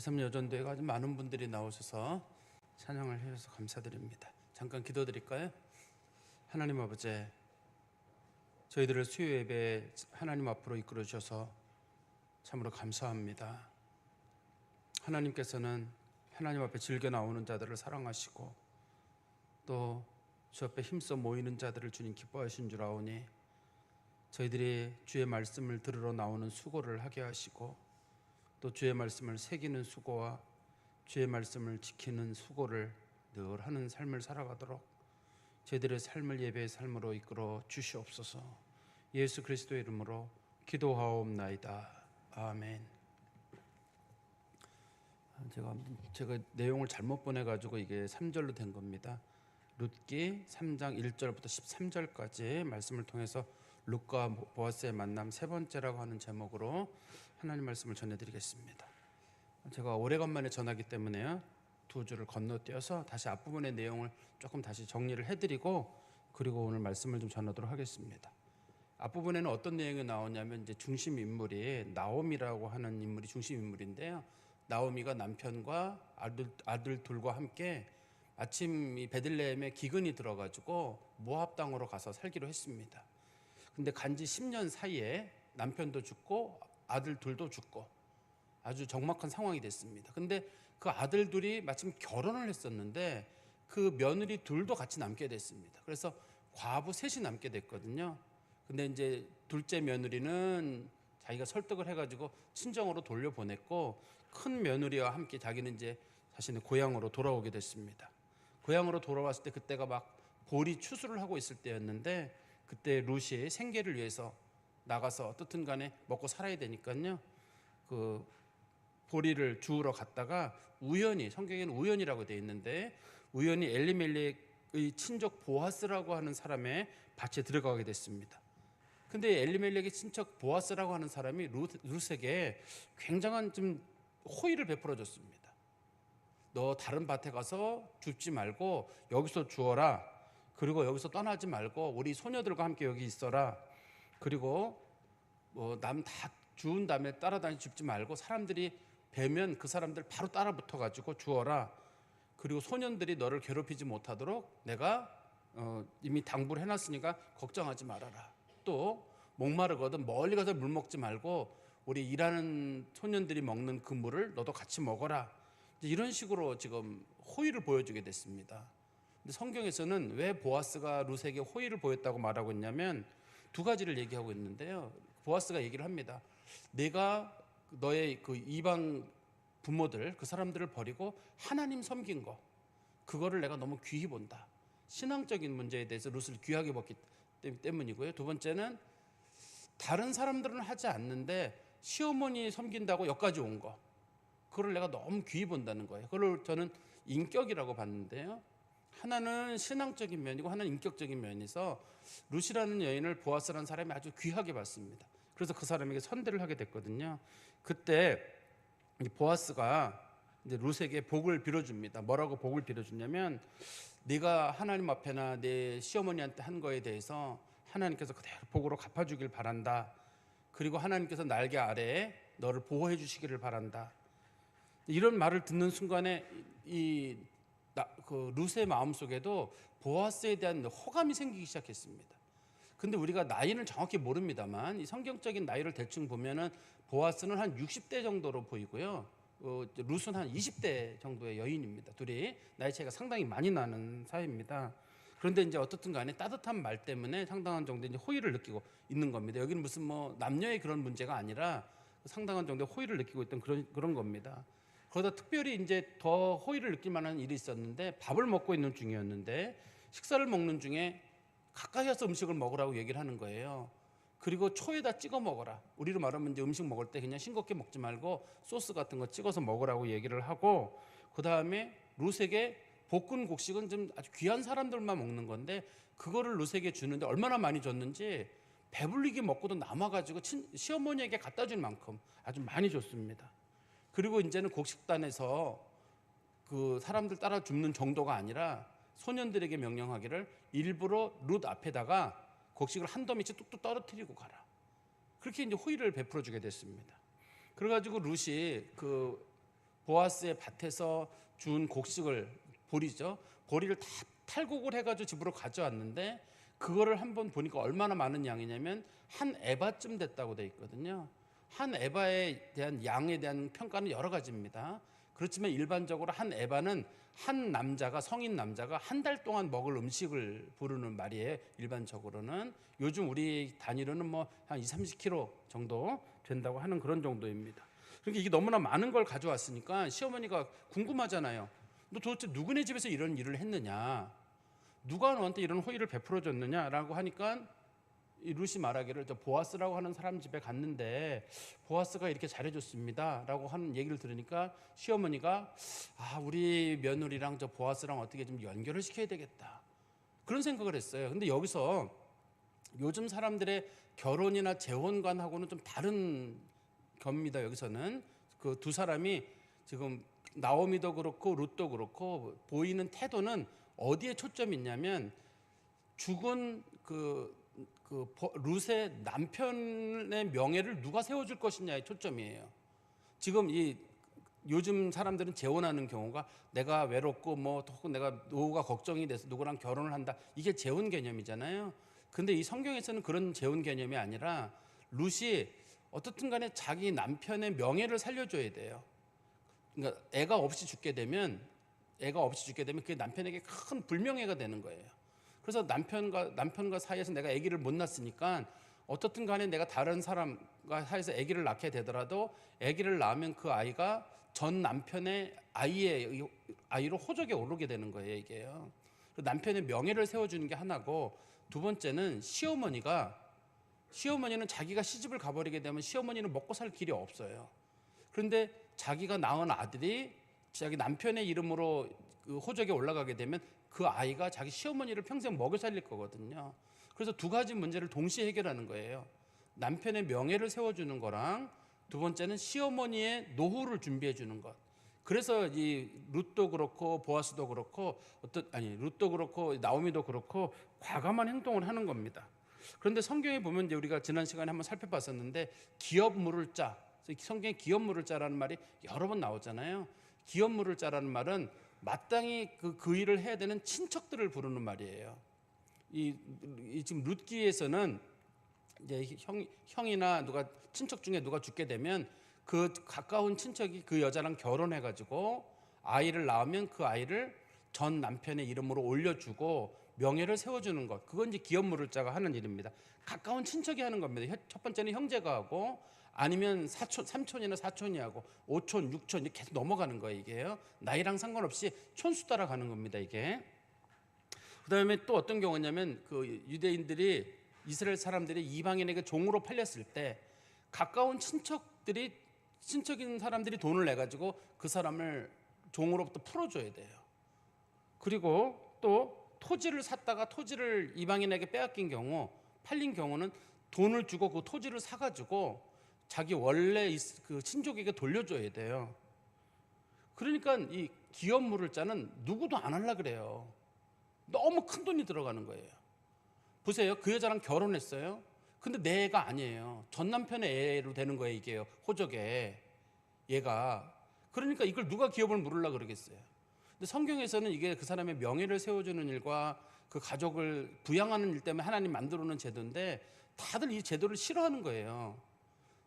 3여전도에 아주 많은 분들이 나오셔서 찬양을 해주셔서 감사드립니다. 잠깐 기도드릴까요? 하나님 아버지, 저희들을 수요 예배 하나님 앞으로 이끌어 주셔서 참으로 감사합니다. 하나님께서는 하나님 앞에 즐겨 나오는 자들을 사랑하시고 또 주 앞에 힘써 모이는 자들을 주님 기뻐하신 줄 아오니 저희들이 주의 말씀을 들으러 나오는 수고를 하게 하시고 또 주의 말씀을 새기는 수고와 주의 말씀을 지키는 수고를 늘 하는 삶을 살아가도록 저희들의 삶을 예배의 삶으로 이끌어 주시옵소서. 예수 그리스도의 이름으로 기도하옵나이다. 아멘. 제가 내용을 잘못 보내가지고 이게 3절로 된 겁니다. 룻기 3장 1절부터 13절까지 말씀을 통해서 룻과 보아스의 만남 세 번째라고 하는 제목으로 하나님 말씀을 전해드리겠습니다. 제가 오래간만에 전하기 때문에요, 두 줄을 건너뛰어서 다시 앞부분의 내용을 조금 다시 정리를 해드리고 그리고 오늘 말씀을 좀 전하도록 하겠습니다. 앞부분에는 어떤 내용이 나오냐면 이제 중심 인물이 나오미라고 하는 인물이 중심 인물인데요, 나오미가 남편과 아들 둘과 함께 마침 이 베들레헴에 기근이 들어가지고 모압 땅으로 가서 살기로 했습니다. 근데 간지 10년 사이에 남편도 죽고 아들 둘도 죽고 아주 적막한 상황이 됐습니다. 근데 그 아들 둘이 마침 결혼을 했었는데 그 며느리 둘도 같이 남게 됐습니다. 그래서 과부 셋이 남게 됐거든요. 근데 이제 둘째 며느리는 자기가 설득을 해가지고 친정으로 돌려보냈고 큰 며느리와 함께 자기는 이제 자신의 고향으로 돌아오게 됐습니다. 고향으로 돌아왔을 때 그때가 막 보리 추수를 하고 있을 때였는데 그때 룻이 생계를 위해서 나가서 어떻든 간에 먹고 살아야 되니까요, 그 보리를 주우러 갔다가 우연히, 성경에는 우연이라고 되어 있는데 우연히 엘리멜렉의 친족 보아스라고 하는 사람의 밭에 들어가게 됐습니다. 근데 엘리멜렉의 친척 보아스라고 하는 사람이 룻에게 굉장한 좀 호의를 베풀어 줬습니다. 너 다른 밭에 가서 줍지 말고 여기서 주어라. 그리고 여기서 떠나지 말고 우리 소녀들과 함께 여기 있어라. 그리고 뭐 남 다 주운 다음에 따라다니 줍지 말고 사람들이 뵈면 그 사람들 바로 따라 붙어가지고 주어라. 그리고 소년들이 너를 괴롭히지 못하도록 내가 이미 당부를 해놨으니까 걱정하지 말아라. 또 목마르거든 멀리 가서 물 먹지 말고 우리 일하는 소년들이 먹는 그 물을 너도 같이 먹어라. 이런 식으로 지금 호의를 보여주게 됐습니다. 근데 성경에서는 왜 보아스가 룻에게 호의를 보였다고 말하고 있냐면 두 가지를 얘기하고 있는데요, 보아스가 얘기를 합니다. 내가 너의 그 이방 부모들 그 사람들을 버리고 하나님 섬긴 거, 그거를 내가 너무 귀히 본다. 신앙적인 문제에 대해서 룻을 귀하게 봤기 때문이고요. 두 번째는 다른 사람들은 하지 않는데 시어머니 섬긴다고 여기까지 온 거, 그걸 내가 너무 귀히 본다는 거예요. 그걸 저는 인격이라고 봤는데요, 하나는 신앙적인 면이고 하나는 인격적인 면에서 룻이라는 여인을 보아스라는 사람이 아주 귀하게 봤습니다. 그래서 그 사람에게 선대를 하게 됐거든요. 그때 보아스가 이제 룻에게 복을 빌어줍니다. 뭐라고 복을 빌어주냐면 네가 하나님 앞에나 내 시어머니한테 한 거에 대해서 하나님께서 그대로 복으로 갚아주길 바란다. 그리고 하나님께서 날개 아래에 너를 보호해 주시기를 바란다. 이런 말을 듣는 순간에 그 룻의 마음속에도 보아스에 대한 호감이 생기기 시작했습니다. 근데 우리가 나이는 정확히 모릅니다만 이 성경적인 나이를 대충 보면은 보아스는 한 60대 정도로 보이고요, 룻은 한 20대 정도의 여인입니다. 둘이 나이 차이가 상당히 많이 나는 사이입니다. 그런데 이제 어떻든 간에 따뜻한 말 때문에 상당한 정도의 호의를 느끼고 있는 겁니다. 여기는 무슨 뭐 남녀의 그런 문제가 아니라 상당한 정도의 호의를 느끼고 있던 그런 겁니다. 그러다 특별히 이제 더 호의를 느낄 만한 일이 있었는데 밥을 먹고 있는 중이었는데 식사를 먹는 중에 가까이 와서 음식을 먹으라고 얘기를 하는 거예요. 그리고 초에다 찍어 먹어라. 우리로 말하면 이제 음식 먹을 때 그냥 싱겁게 먹지 말고 소스 같은 거 찍어서 먹으라고 얘기를 하고, 그 다음에 룻에게 볶은 곡식은 좀 아주 귀한 사람들만 먹는 건데 그거를 룻에게 주는데 얼마나 많이 줬는지 배불리게 먹고도 남아가지고 시어머니에게 갖다 줄 만큼 아주 많이 줬습니다. 그리고 이제는 곡식단에서 그 사람들 따라 줍는 정도가 아니라 소년들에게 명령하기를 일부러 룻 앞에다가 곡식을 한 더미씩 뚝뚝 떨어뜨리고 가라. 그렇게 이제 호의를 베풀어 주게 됐습니다. 그래가지고 룻이 그 보아스의 밭에서 준 곡식을 보리죠. 보리를 다 탈곡을 해가지고 집으로 가져왔는데 그거를 한번 보니까 얼마나 많은 양이냐면 한 에바쯤 됐다고 돼 있거든요. 한 에바에 대한 양에 대한 평가는 여러 가지입니다. 그렇지만 일반적으로 한 에바는 한 남자가 성인 남자가 한 달 동안 먹을 음식을 부르는 말이에요. 일반적으로는 요즘 우리 단위로는 뭐 한 30kg 정도 된다고 하는 그런 정도입니다. 그러니까 이게 너무나 많은 걸 가져왔으니까 시어머니가 궁금하잖아요. 너 도대체 누구네 집에서 이런 일을 했느냐? 누가 너한테 이런 호의를 베풀어 줬느냐라고 하니까 이 룻이 말하기를 저 보아스라고 하는 사람 집에 갔는데 보아스가 이렇게 잘해줬습니다라고 하는 얘기를 들으니까 시어머니가 우리 며느리랑 저 보아스랑 어떻게 좀 연결을 시켜야 되겠다 그런 생각을 했어요. 근데 여기서 요즘 사람들의 결혼이나 재혼관하고는 좀 다른 겁니다. 여기서는 그 두 사람이 지금 나오미도 그렇고 룻도 그렇고 보이는 태도는 어디에 초점이 있냐면 죽은 룻의 남편의 명예를 누가 세워줄 것이냐에 초점이에요. 지금 요즘 사람들은 재혼하는 경우가 내가 외롭고 혹은 내가 노후가 걱정이 돼서 누구랑 결혼을 한다. 이게 재혼 개념이잖아요. 근데 이 성경에서는 그런 재혼 개념이 아니라 룻이 어떻든 간에 자기 남편의 명예를 살려줘야 돼요. 그러니까 애가 없이 죽게 되면 그게 남편에게 큰 불명예가 되는 거예요. 그래서 남편과 사이에서 내가 아기를 못 낳았으니까 어떻든 간에 내가 다른 사람과 사이에서 아기를 낳게 되더라도 아기를 낳으면 그 아이가 전 남편의 아이로 호적에 오르게 되는 거예요, 이게요. 남편의 명예를 세워주는 게 하나고, 두 번째는 시어머니는 자기가 시집을 가버리게 되면 시어머니는 먹고 살 길이 없어요. 그런데 자기가 낳은 아들이 자기 남편의 이름으로 그 호적에 올라가게 되면 그 아이가 자기 시어머니를 평생 먹여 살릴 거거든요. 그래서 두 가지 문제를 동시에 해결하는 거예요. 남편의 명예를 세워주는 거랑 두 번째는 시어머니의 노후를 준비해 주는 것. 그래서 이 룻도 그렇고 보아스도 그렇고 룻도 그렇고 나오미도 그렇고 과감한 행동을 하는 겁니다. 그런데 성경에 보면 이제 우리가 지난 시간에 한번 살펴봤었는데 기업 물을 자, 성경에 기업 물을 자라는 말이 여러 번 나오잖아요. 기업 물을 자라는 말은 마땅히 그 일을 해야 되는 친척들을 부르는 말이에요. 지금 룻기에서는 이제 형이나 친척 중에 누가 죽게 되면 그 가까운 친척이 그 여자랑 결혼해가지고 아이를 낳으면 그 아이를 전 남편의 이름으로 올려주고 명예를 세워주는 것, 그건 이제 기업 물을 자가 하는 일입니다. 가까운 친척이 하는 겁니다. 첫 번째는 형제가 하고 아니면 삼촌이나 사촌이 하고 오촌, 육촌 이렇게 계속 넘어가는 거예요. 이게요. 나이랑 상관없이 촌수 따라가는 겁니다. 이게. 그다음에 또 어떤 경우냐면 그 유대인들이 이스라엘 사람들이 이방인에게 종으로 팔렸을 때 가까운 친척인 사람들이 돈을 내 가지고 그 사람을 종으로부터 풀어줘야 돼요. 그리고 또 토지를 샀다가 토지를 이방인에게 빼앗긴 경우, 팔린 경우는 돈을 주고 그 토지를 사가지고 자기 원래 그 친족에게 돌려줘야 돼요. 그러니까 이 기업 물을 자는 누구도 안 하려 그래요. 너무 큰 돈이 들어가는 거예요. 보세요. 그 여자랑 결혼했어요. 근데 내 애가 아니에요. 전 남편의 애로 되는 거예요. 이게요. 호적에 얘가. 그러니까 이걸 누가 기업을 물으려고 그러겠어요. 근데 성경에서는 이게 그 사람의 명예를 세워주는 일과 그 가족을 부양하는 일 때문에 하나님 만들어 놓은 제도인데 다들 이 제도를 싫어하는 거예요.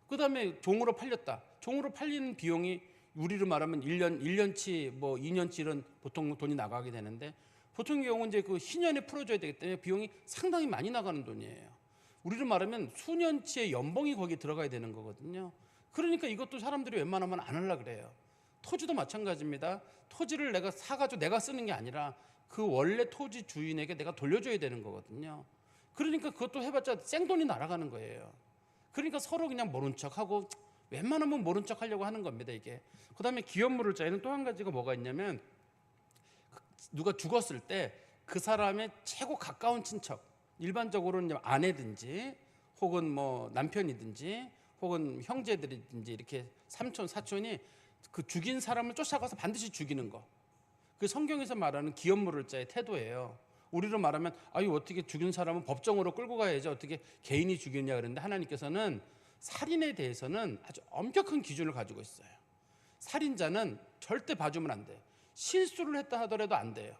그 다음에 종으로 팔렸다. 종으로 팔리는 비용이 우리로 말하면 1년치 2년치 이런 보통 돈이 나가게 되는데 보통 경우는 이제 그 희년에 풀어줘야 되기 때문에 비용이 상당히 많이 나가는 돈이에요. 우리로 말하면 수년치의 연봉이 거기 들어가야 되는 거거든요. 그러니까 이것도 사람들이 웬만하면 안 하려고 그래요. 토지도 마찬가지입니다. 토지를 내가 사가지고 내가 쓰는 게 아니라 그 원래 토지 주인에게 내가 돌려줘야 되는 거거든요. 그러니까 그것도 해봤자 생돈이 날아가는 거예요. 그러니까 서로 그냥 모른 척하고 웬만하면 모른 척 하려고 하는 겁니다. 이게. 그 다음에 기업 물을 자에는 또 한 가지가 뭐가 있냐면 누가 죽었을 때 그 사람의 최고 가까운 친척, 일반적으로는 이제 아내든지 혹은 남편이든지 혹은 형제들이든지 이렇게 삼촌, 사촌이 그 죽인 사람을 쫓아가서 반드시 죽이는 거. 그 성경에서 말하는 기업 물을 자의 태도예요. 우리로 말하면 어떻게 죽인 사람은 법정으로 끌고 가야지 어떻게 개인이 죽이냐 그랬는데 하나님께서는 살인에 대해서는 아주 엄격한 기준을 가지고 있어요. 살인자는 절대 봐주면 안 돼요. 실수를 했다 하더라도 안 돼요.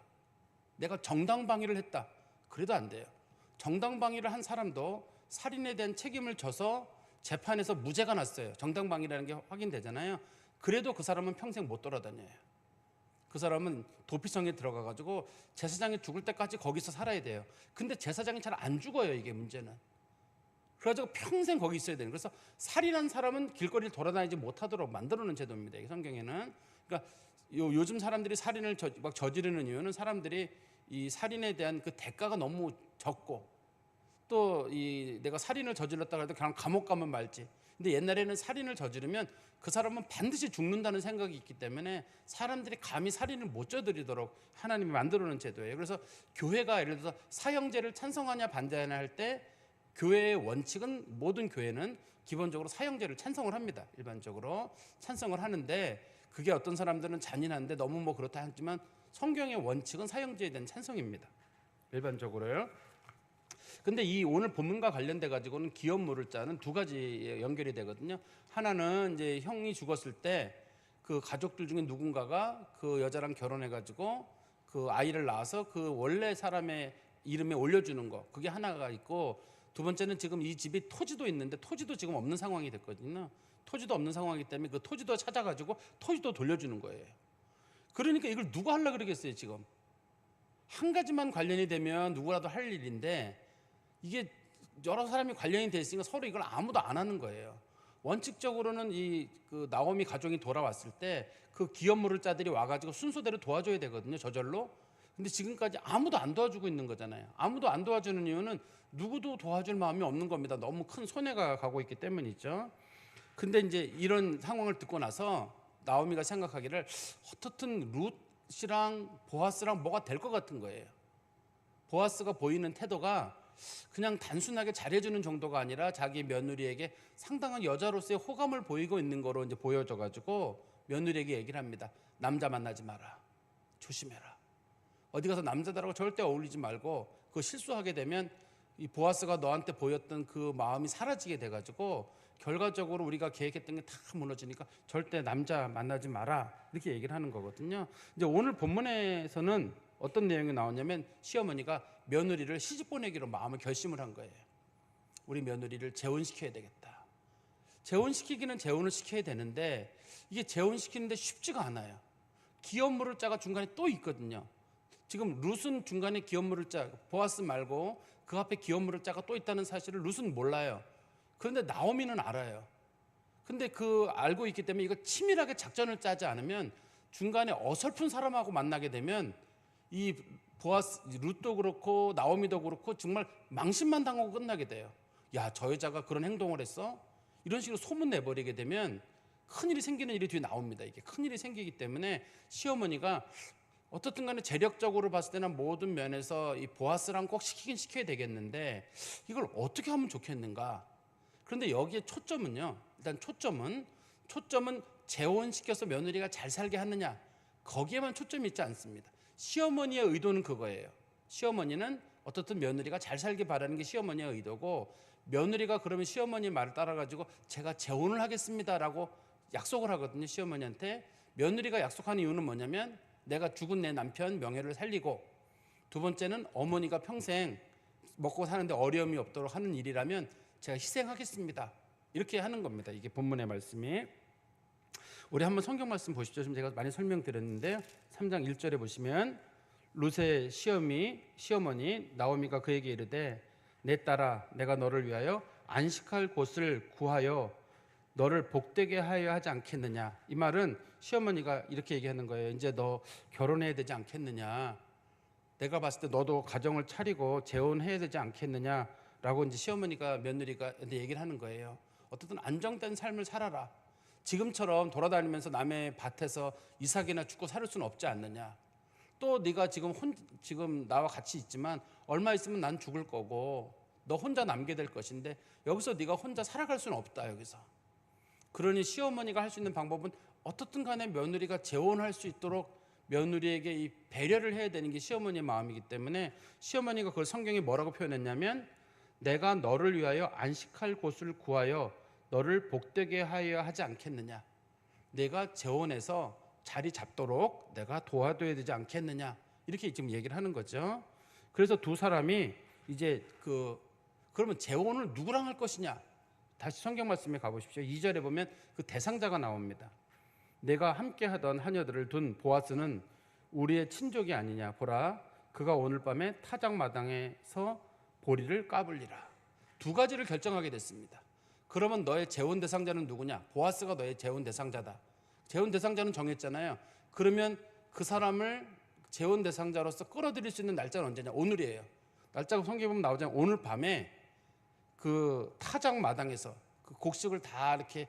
내가 정당방위를 했다 그래도 안 돼요. 정당방위를 한 사람도 살인에 대한 책임을 져서 재판에서 무죄가 났어요. 정당방위라는 게 확인되잖아요. 그래도 그 사람은 평생 못 돌아다녀요. 그 사람은 도피성에 들어가가지고 제사장이 죽을 때까지 거기서 살아야 돼요. 근데 제사장이 잘 안 죽어요. 이게 문제는. 그래가지고 평생 거기 있어야 돼요. 그래서 살인한 사람은 길거리를 돌아다니지 못하도록 만들어놓은 제도입니다. 이 성경에는. 그러니까 요즘 사람들이 살인을 막 저지르는 이유는 사람들이 이 살인에 대한 그 대가가 너무 적고 또 이 내가 살인을 저질렀다고 해도 그냥 감옥 가면 말지. 근데 옛날에는 살인을 저지르면 그 사람은 반드시 죽는다는 생각이 있기 때문에 사람들이 감히 살인을 못 저지르도록 하나님이 만들어놓은 제도예요. 그래서 교회가 예를 들어서 사형제를 찬성하냐 반대하냐 할 때 교회의 원칙은 모든 교회는 기본적으로 사형제를 찬성을 합니다. 일반적으로 찬성을 하는데 그게 어떤 사람들은 잔인한데 너무 뭐 그렇다 하지만 성경의 원칙은 사형제에 대한 찬성입니다. 일반적으로요. 근데 이 오늘 본문과 관련돼 가지고는 기업 물을 자는 두 가지 연결이 되거든요. 하나는 이제 형이 죽었을 때 그 가족들 중에 누군가가 그 여자랑 결혼해 가지고 그 아이를 낳아서 그 원래 사람의 이름에 올려주는 거, 그게 하나가 있고, 두 번째는 지금 이 집이 토지도 있는데 토지도 지금 없는 상황이 됐거든요. 토지도 없는 상황이기 때문에 그 토지도 찾아가지고 토지도 돌려주는 거예요. 그러니까 이걸 누가 하려고 그러겠어요. 지금 한 가지만 관련이 되면 누구라도 할 일인데 이게 여러 사람이 관련이 돼 있으니까 서로 이걸 아무도 안 하는 거예요. 원칙적으로는 이 그 나오미 가족이 돌아왔을 때 그 기업 물을 자들이 와가지고 순서대로 도와줘야 되거든요. 저절로. 근데 지금까지 아무도 안 도와주고 있는 거잖아요. 아무도 안 도와주는 이유는 누구도 도와줄 마음이 없는 겁니다. 너무 큰 손해가 가고 있기 때문이죠. 근데 이제 이런 상황을 듣고 나서 나오미가 생각하기를 어떻든 룻이랑 보아스랑 뭐가 될 것 같은 거예요. 보아스가 보이는 태도가 그냥 단순하게 잘해주는 정도가 아니라 자기 며느리에게 상당한 여자로서의 호감을 보이고 있는 거로 이제 보여져가지고 며느리에게 얘기를 합니다. 남자 만나지 마라. 조심해라. 어디 가서 남자들하고 절대 어울리지 말고 그거 실수하게 되면 이 보아스가 너한테 보였던 그 마음이 사라지게 돼가지고 결과적으로 우리가 계획했던 게 다 무너지니까 절대 남자 만나지 마라. 이렇게 얘기를 하는 거거든요. 이제 오늘 본문에서는 어떤 내용이 나오냐면 시어머니가 며느리를 시집 보내기로 마음을 결심을 한 거예요. 우리 며느리를 재혼시켜야 되겠다. 재혼시키기는 재혼을 시켜야 되는데 이게 재혼시키는데 쉽지가 않아요. 기업 물을 자가 중간에 또 있거든요. 지금 룻은 중간에 기업 물을 자, 보아스 말고 그 앞에 기업 물을 자가 또 있다는 사실을 룻은 몰라요. 그런데 나오미는 알아요. 근데 그 알고 있기 때문에 이거 치밀하게 작전을 짜지 않으면 중간에 어설픈 사람하고 만나게 되면 이 보아스, 룻도 그렇고 나오미도 그렇고 정말 망신만 당하고 끝나게 돼요. 야, 저 여자가 그런 행동을 했어? 이런 식으로 소문 내버리게 되면 큰일이 생기는 일이 뒤에 나옵니다. 이게 큰일이 생기기 때문에 시어머니가 어떻든 간에 재력적으로 봤을 때는 모든 면에서 이 보아스랑 꼭 시키긴 시켜야 되겠는데 이걸 어떻게 하면 좋겠는가? 그런데 여기에 초점은요. 일단 초점은 재혼시켜서 며느리가 잘 살게 하느냐, 거기에만 초점이 있지 않습니다. 시어머니의 의도는 그거예요. 시어머니는 어떻든 며느리가 잘 살길 바라는 게 시어머니의 의도고, 며느리가 그러면 시어머니 말을 따라가지고 제가 재혼을 하겠습니다라고 약속을 하거든요. 시어머니한테. 며느리가 약속하는 이유는 뭐냐면 내가 죽은 내 남편 명예를 살리고, 두 번째는 어머니가 평생 먹고 사는데 어려움이 없도록 하는 일이라면 제가 희생하겠습니다. 이렇게 하는 겁니다. 이게 본문의 말씀이. 우리 한번 성경 말씀 보시죠. 지금 제가 많이 설명드렸는데요. 3장 1절에 보시면 룻의 시어머니 나오미가 그에게 이르되 내 딸아 내가 너를 위하여 안식할 곳을 구하여 너를 복되게 하여 하지 않겠느냐. 이 말은 시어머니가 이렇게 얘기하는 거예요. 이제 너 결혼해야 되지 않겠느냐. 내가 봤을 때 너도 가정을 차리고 재혼해야 되지 않겠느냐라고 이제 시어머니가 며느리가 얘기를 하는 거예요. 어떻든 안정된 삶을 살아라. 지금처럼 돌아다니면서 남의 밭에서 이삭이나 죽고 살 수는 없지 않느냐. 또 네가 지금 나와 같이 있지만 얼마 있으면 난 죽을 거고 너 혼자 남게 될 것인데 여기서 네가 혼자 살아갈 수는 없다. 여기서. 그러니 시어머니가 할 수 있는 방법은 어떻든 간에 며느리가 재혼할 수 있도록 며느리에게 이 배려를 해야 되는 게 시어머니의 마음이기 때문에 시어머니가 그걸 성경에 뭐라고 표현했냐면 내가 너를 위하여 안식할 곳을 구하여 너를 복되게 하여 하지 않겠느냐. 내가 재혼해서 자리 잡도록 내가 도와줘야 되지 않겠느냐, 이렇게 지금 얘기를 하는 거죠. 그래서 두 사람이 이제 그러면 재혼을 누구랑 할 것이냐, 다시 성경 말씀에 가보십시오. 2절에 보면 그 대상자가 나옵니다. 내가 함께 하던 하녀들을 둔 보아스는 우리의 친족이 아니냐. 보라, 그가 오늘 밤에 타작마당에서 보리를 까불리라. 두 가지를 결정하게 됐습니다. 그러면 너의 재혼 대상자는 누구냐? 보아스가 너의 재혼 대상자다. 재혼 대상자는 정했잖아요. 그러면 그 사람을 재혼 대상자로서 끌어들일 수 있는 날짜는 언제냐? 오늘이에요. 날짜가 성경에 보면 나오잖아요. 오늘 밤에 그 타작 마당에서 그 곡식을 다 이렇게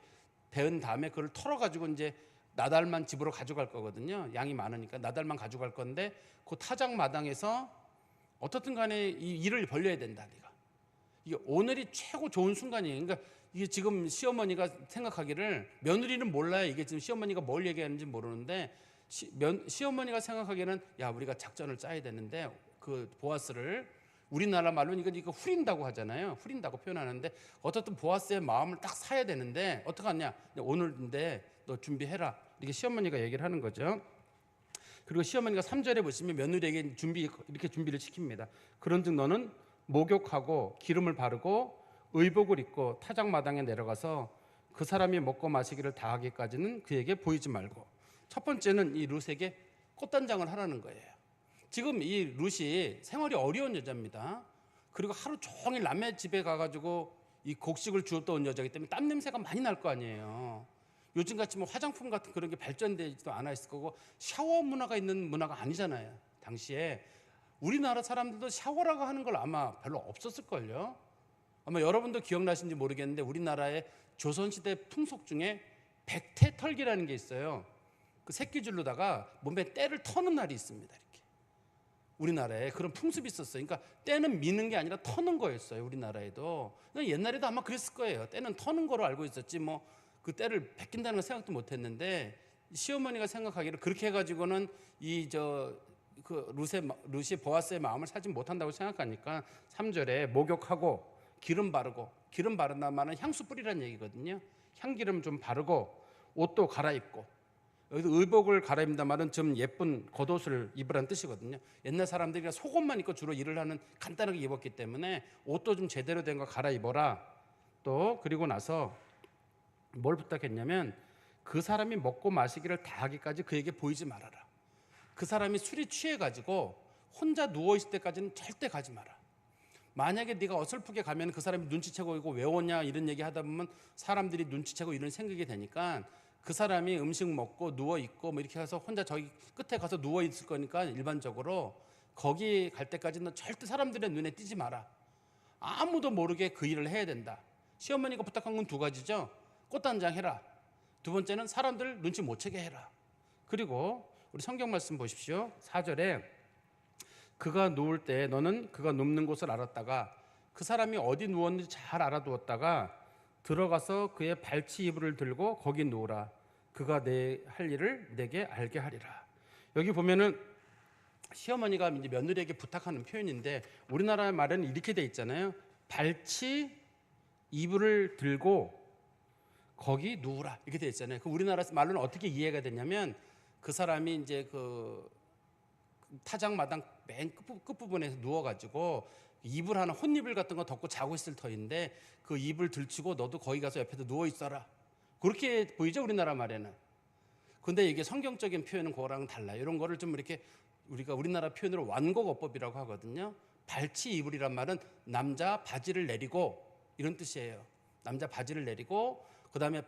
베은 다음에 그걸 털어가지고 이제 나달만 집으로 가져갈 거거든요. 양이 많으니까 나달만 가져갈 건데 그 타작 마당에서 어떻든 간에 이 일을 벌려야 된다. 네가 이게 오늘이 최고 좋은 순간이에요. 그러니까 이게 지금 시어머니가 생각하기를, 며느리는 몰라요. 이게 지금 시어머니가 뭘 얘기하는지 모르는데 시어머니가 생각하기에는 야, 우리가 작전을 짜야 되는데 그 보아스를, 우리나라 말로는 이거 후린다고 하잖아요. 후린다고 표현하는데 어떻든 보아스의 마음을 딱 사야 되는데 어떡하냐, 오늘인데 너 준비해라, 이렇게 시어머니가 얘기를 하는 거죠. 그리고 시어머니가 3절에 보시면 며느리에게 이렇게 준비를 시킵니다. 그런즉 너는 목욕하고 기름을 바르고 의복을 입고 타작마당에 내려가서 그 사람이 먹고 마시기를 다 하기까지는 그에게 보이지 말고. 첫 번째는 이 룻에게 꽃단장을 하라는 거예요. 지금 이 룻이 생활이 어려운 여자입니다. 그리고 하루 종일 남의 집에 가가지고 이 곡식을 주웠다 온 여자이기 때문에 땀 냄새가 많이 날 거 아니에요. 요즘같이 뭐 화장품 같은 그런 게 발전되지도 않아 있을 거고, 샤워 문화가 있는 문화가 아니잖아요. 당시에 우리나라 사람들도 샤워라고 하는 걸 아마 별로 없었을걸요. 아마 여러분도 기억나신지 모르겠는데 우리나라의 조선시대 풍속 중에 백태 털기라는 게 있어요. 그 새끼줄로다가 몸에 때를 터는 날이 있습니다. 이렇게 우리나라에 그런 풍습이 있었어요. 그러니까 때는 미는 게 아니라 터는 거였어요. 우리나라에도. 옛날에도 아마 그랬을 거예요. 때는 터는 거로 알고 있었지 뭐 그 때를 베낀다는 걸 생각도 못했는데, 시어머니가 생각하기를 그렇게 해가지고는 룻이 보아스의 마음을 사지 못한다고 생각하니까 3절에 목욕하고 기름 바른다 말은 향수 뿌리라는 얘기거든요. 향기름 좀 바르고 옷도 갈아입고, 여기서 의복을 갈아입는다 말은 좀 예쁜 겉옷을 입으라는 뜻이거든요. 옛날 사람들이 속옷만 입고 주로 일을 하는, 간단하게 입었기 때문에 옷도 좀 제대로 된 거 갈아입어라. 또 그리고 나서 뭘 부탁했냐면 그 사람이 먹고 마시기를 다 하기까지 그에게 보이지 말아라. 그 사람이 술이 취해가지고 혼자 누워있을 때까지는 절대 가지 마라. 만약에 네가 어설프게 가면 그 사람이 눈치채고 이거 왜 오냐 이런 얘기 하다 보면 사람들이 눈치채고 이런 생각이 되니까, 그 사람이 음식 먹고 누워있고 뭐 이렇게 해서 혼자 저기 끝에 가서 누워있을 거니까 일반적으로 거기 갈 때까지는 절대 사람들의 눈에 띄지 마라. 아무도 모르게 그 일을 해야 된다. 시어머니가 부탁한 건 두 가지죠. 꽃단장 해라. 두 번째는 사람들 눈치 못 채게 해라. 그리고 우리 성경 말씀 보십시오. 4절에 그가 누울 때 너는 그가 눕는 곳을 알았다가 그 사람이 어디 누웠는지 잘 알아두었다가 들어가서 그의 발치 이불을 들고 거기 누우라. 그가 내 할 일을 내게 알게 하리라. 여기 보면은 시어머니가 이제 며느리에게 부탁하는 표현인데 우리나라 말에는 이렇게 돼 있잖아요. 발치 이불을 들고 거기 누우라, 이렇게 돼 있잖아요. 그 우리나라 말로는 어떻게 이해가 되냐면 그 사람이 이제 그 타작마당 맨 끝부분에서 누워가지고 이불 하나, 혼이불 같은 거 덮고 자고 있을 터인데 그 이불 들치고 너도 거기 가서 옆에서 누워 있어라. 그렇게 보이죠, 우리나라 말에는. 근데 이게 성경적인 표현은 그거랑은 달라요. 이런 거를 좀 이렇게 우리가 우리나라 표현으로 완곡어법이라고 하거든요. 발치 이불이란 말은 남자 바지를 내리고, 이런 뜻이에요. 남자 바지를 내리고 그 다음에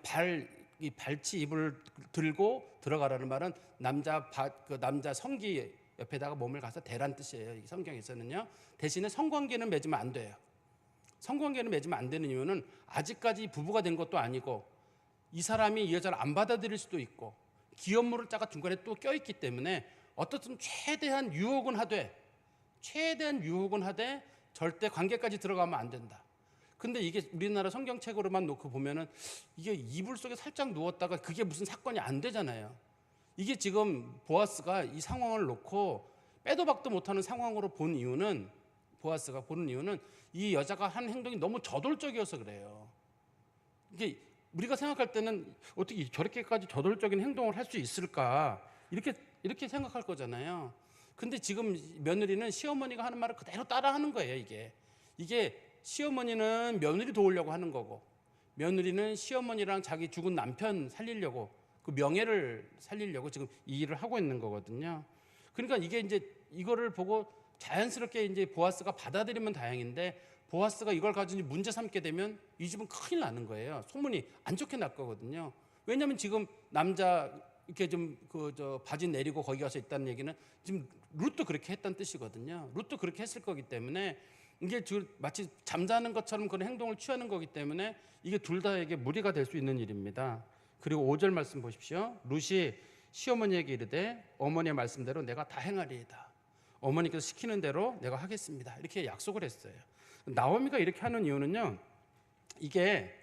이 발치 이불을 들고 들어가라는 말은 남자 성기 옆에다가 몸을 가서 대란 뜻이에요. 이 성경에서는요. 대신에 성관계는 맺으면 안 돼요. 성관계는 맺으면 안 되는 이유는 아직까지 부부가 된 것도 아니고 이 사람이 이 여자를 안 받아들일 수도 있고 기업물을 짜가 중간에 또 껴있기 때문에 어떻든 최대한 유혹은 하되 절대 관계까지 들어가면 안 된다. 근데 이게 우리나라 성경책으로만 놓고 보면은 이게 이불 속에 살짝 누웠다가 그게 무슨 사건이 안 되잖아요. 이게 지금 보아스가 이 상황을 놓고 빼도 박도 못하는 상황으로 본 이유는, 보아스가 보는 이유는 이 여자가 한 행동이 너무 저돌적이어서 그래요. 이게 우리가 생각할 때는 어떻게 저렇게까지 저돌적인 행동을 할 수 있을까 이렇게 생각할 거잖아요. 근데 지금 며느리는 시어머니가 하는 말을 그대로 따라하는 거예요. 이게 시어머니는 며느리 도우려고 하는 거고, 며느리는 시어머니랑 자기 죽은 남편 살리려고, 그 명예를 살리려고 지금 이 일을 하고 있는 거거든요. 그러니까 이게 이제 이거를 보고 자연스럽게 이제 보아스가 받아들이면 다행인데, 보아스가 이걸 가지고 문제 삼게 되면 이 집은 큰일 나는 거예요. 소문이 안 좋게 날 거거든요. 왜냐하면 지금 남자 이렇게 좀 바지 내리고 거기 가서 있다는 얘기는 지금 룻도 그렇게 했다는 뜻이거든요. 룻도 그렇게 했을 거기 때문에 이게 마치 잠자는 것처럼 그런 행동을 취하는 거기 때문에 이게 둘 다에게 무리가 될 수 있는 일입니다. 그리고 5절 말씀 보십시오. 룻이 시어머니에게 이르되 어머니의 말씀대로 내가 다 행하리이다. 어머니께서 시키는 대로 내가 하겠습니다. 이렇게 약속을 했어요. 나오미가 이렇게 하는 이유는요, 이게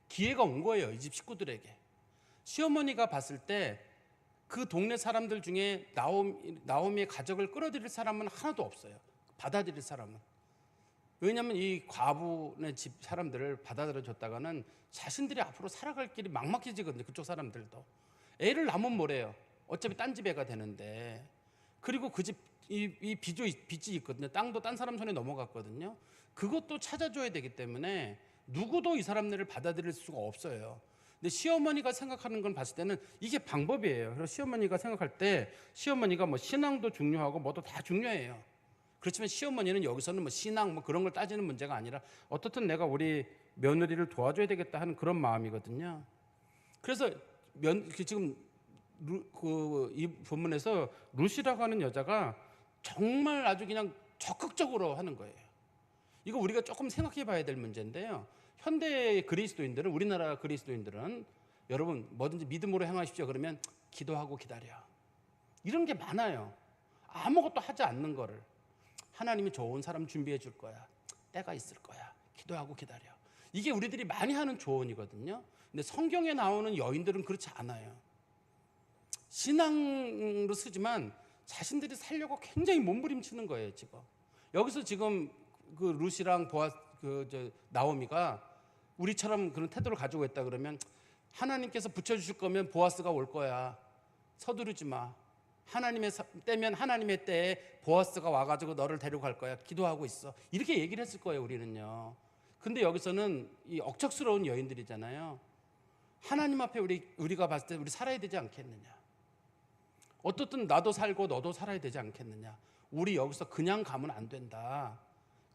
기회가 온 거예요. 이 집 식구들에게. 시어머니가 봤을 때 그 동네 사람들 중에 나오미의 가족을 끌어들일 사람은 하나도 없어요. 받아들일 사람은. 왜냐하면 이 과부네 집 사람들을 받아들여 줬다가는 자신들이 앞으로 살아갈 길이 막막해지거든요. 그쪽 사람들도. 애를 낳으면 뭐래요? 어차피 딴 집 애가 되는데. 그리고 그 집 이 빚이 있거든요. 땅도 딴 사람 손에 넘어갔거든요. 그것도 찾아줘야 되기 때문에 누구도 이 사람들을 받아들일 수가 없어요. 근데 시어머니가 생각하는 건 봤을 때는 이게 방법이에요. 그래서 시어머니가 생각할 때 시어머니가 뭐 신앙도 중요하고 뭐도 다 중요해요. 그렇지만 시어머니는 여기서는 뭐 신앙 뭐 그런 걸 따지는 문제가 아니라 어떻든 내가 우리 며느리를 도와줘야 되겠다 하는 그런 마음이거든요. 그래서 지금 이 본문에서 룻이라고 하는 여자가 정말 아주 그냥 적극적으로 하는 거예요. 이거 우리가 조금 생각해 봐야 될 문제인데요. 현대 그리스도인들은, 우리나라 그리스도인들은 여러분 뭐든지 믿음으로 행하십시오 그러면 기도하고 기다려, 이런 게 많아요. 아무것도 하지 않는 거를 하나님이 좋은 사람 준비해 줄 거야, 때가 있을 거야, 기도하고 기다려. 이게 우리들이 많이 하는 조언이거든요. 근데 성경에 나오는 여인들은 그렇지 않아요. 신앙으로 쓰지만 자신들이 살려고 굉장히 몸부림치는 거예요. 지금 여기서 지금 그 룻이랑 나오미가 우리처럼 그런 태도를 가지고 있다 그러면 하나님께서 붙여주실 거면 보아스가 올 거야, 서두르지 마, 하나님의 때면 하나님의 때에 보아스가 와가지고 너를 데려갈 거야, 기도하고 있어, 이렇게 얘기를 했을 거예요. 우리는요. 근데 여기서는 이 억척스러운 여인들이잖아요. 하나님 앞에 우리가 봤을 때 우리 살아야 되지 않겠느냐, 어떻든 나도 살고 너도 살아야 되지 않겠느냐, 우리 여기서 그냥 가면 안 된다.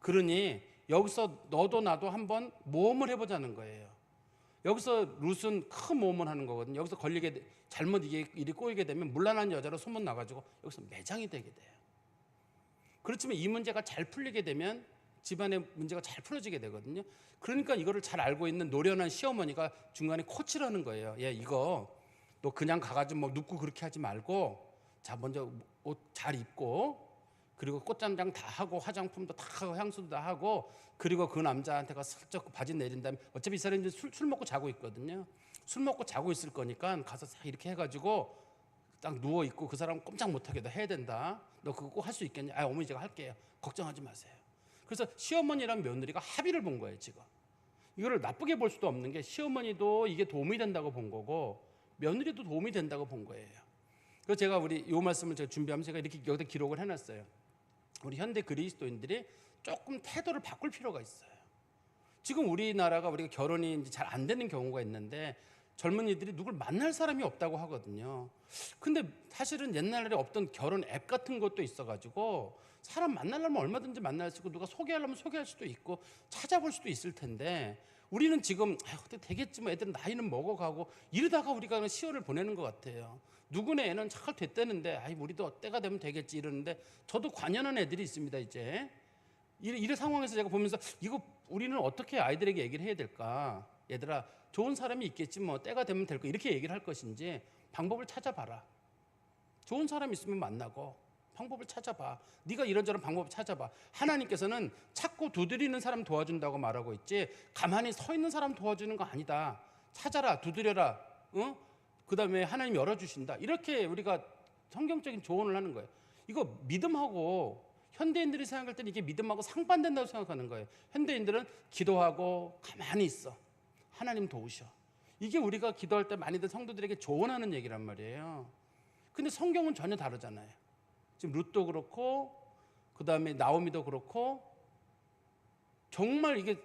그러니 여기서 너도 나도 한번 모험을 해보자는 거예요. 여기서 룻은 큰 모험을 하는 거거든요. 여기서 잘못 이게 일이 꼬이게 되면 문란한 여자로 소문 나가지고 여기서 매장이 되게 돼요. 그렇지만 이 문제가 잘 풀리게 되면 집안의 문제가 잘 풀어지게 되거든요. 그러니까 이거를 잘 알고 있는 노련한 시어머니가 중간에 코치를 하는 거예요. 이거 너 그냥 가가지고 뭐 눕고 그렇게 하지 말고, 자 먼저 옷 잘 입고, 그리고 꽃장장 다 하고 화장품도 다 하고 향수도 다 하고, 그리고 그 남자한테가 슬쩍 바지 내린 다음에, 어차피 이 사람이 술 먹고 자고 있거든요. 술 먹고 자고 있을 거니까 가서 이렇게 해가지고 딱 누워 있고, 그 사람 꼼짝 못하게 너 해야 된다, 너 그거 꼭 할 수 있겠냐, 어머니 제가 할게요, 걱정하지 마세요. 그래서 시어머니랑 며느리가 합의를 본 거예요. 지금 이거를 나쁘게 볼 수도 없는 게 시어머니도 이게 도움이 된다고 본 거고 며느리도 도움이 된다고 본 거예요. 그래서 제가 이 말씀을 제가 준비하면서 제가 이렇게 여기다 기록을 해놨어요. 우리 현대 그리스도인들이 조금 태도를 바꿀 필요가 있어요. 지금 우리가 결혼이 이제 잘 안 되는 경우가 있는데 젊은이들이 누굴 만날 사람이 없다고 하거든요. 근데 사실은 옛날에 없던 결혼 앱 같은 것도 있어가지고 사람 만나려면 얼마든지 만날 수 있고, 누가 소개하려면 소개할 수도 있고 찾아볼 수도 있을 텐데, 우리는 지금 어떻게 되겠지 뭐, 애들은 나이는 먹어가고 이러다가 우리가 시월을 보내는 것 같아요. 누구네 애는 잘 됐다는데 우리도 때가 되면 되겠지 이러는데, 저도 관연한 애들이 있습니다. 이제 이런 상황에서 제가 보면서 이거 우리는 어떻게 아이들에게 얘기를 해야 될까, 얘들아 좋은 사람이 있겠지 뭐, 때가 되면 될 거, 이렇게 얘기를 할 것인지 방법을 찾아봐라. 좋은 사람 있으면 만나고 방법을 찾아봐. 네가 이런저런 방법을 찾아봐. 하나님께서는 찾고 두드리는 사람 도와준다고 말하고 있지, 가만히 서 있는 사람 도와주는 거 아니다. 찾아라, 두드려라, 그 다음에 하나님 열어주신다. 이렇게 우리가 성경적인 조언을 하는 거예요. 이거 믿음하고, 현대인들이 생각할 때는 이게 믿음하고 상반된다고 생각하는 거예요. 현대인들은 기도하고 가만히 있어, 하나님 도우셔, 이게 우리가 기도할 때 많이들 성도들에게 조언하는 얘기란 말이에요. 근데 성경은 전혀 다르잖아요. 지금 룻도 그렇고 그다음에 나오미도 그렇고 정말 이게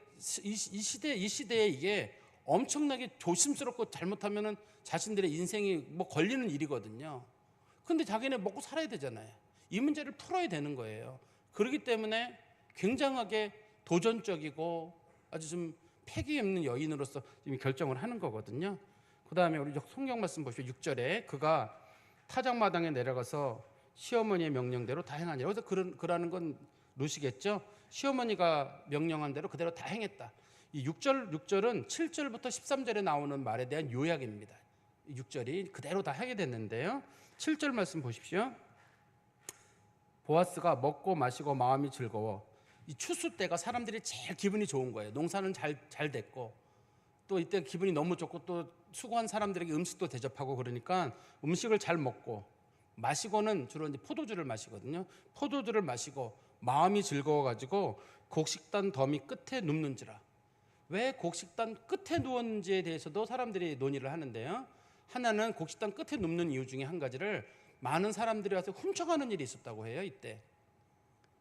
이 시대에 이게 엄청나게 조심스럽고 잘못하면은 자신들의 인생이 뭐 걸리는 일이거든요. 근데 자기네 먹고 살아야 되잖아요. 이 문제를 풀어야 되는 거예요. 그렇기 때문에 굉장하게 도전적이고 아주 좀 패기 없는 여인으로서 지금 결정을 하는 거거든요. 그 다음에 우리 성경 말씀 보시죠. 6절에 그가 타작마당에 내려가서 시어머니의 명령대로 다 행하니라. 그래서 그라는 건 룻이겠죠. 시어머니가 명령한 대로 그대로 다 행했다. 이 6절은 7절부터 13절에 나오는 말에 대한 요약입니다. 6절이 그대로 다 하게 됐는데요. 7절 말씀 보십시오. 보아스가 먹고 마시고 마음이 즐거워. 이 추수 때가 사람들이 제일 기분이 좋은 거예요. 농사는 잘 됐고 또 이때 기분이 너무 좋고 또 수고한 사람들에게 음식도 대접하고 그러니까 음식을 잘 먹고 마시고는 주로 이제 포도주를 마시거든요. 포도주를 마시고 마음이 즐거워가지고 곡식단 더미 끝에 눕는지라. 왜 곡식단 끝에 누웠는지에 대해서도 사람들이 논의를 하는데요. 하나는 곡식단 끝에 눕는 이유 중에 한 가지를 많은 사람들이 와서 훔쳐가는 일이 있었다고 해요. 이때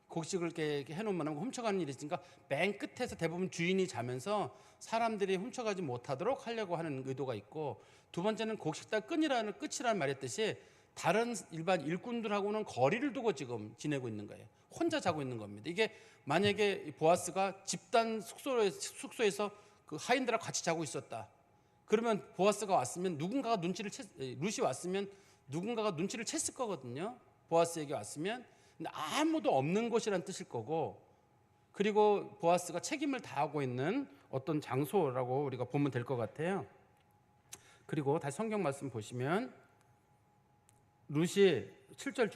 곡식을 이렇게 해놓으면 훔쳐가는 일이 있으니까 맨 끝에서 대부분 주인이 자면서 사람들이 훔쳐가지 못하도록 하려고 하는 의도가 있고, 두 번째는 곡식단 끝이라는 말의 뜻이 다른 일반 일꾼들하고는 거리를 두고 지금 지내고 있는 거예요. 혼자 자고 있는 겁니다. 이게 만약에 보아스가 집단 숙소에서 그 하인들하고 같이 자고 있었다. 그러면 보아스가 왔으면 룻이 왔으면 누군가가 눈치를 챘을 거거든요. 보아스에게 왔으면. 근데 아무도 없는 곳이란 뜻일 거고, 그리고 보아스가 책임을 다하고 있는 어떤 장소라고 우리가 보면 될 것 같아요. 그리고 다시 성경 말씀 보시면 룻이 7절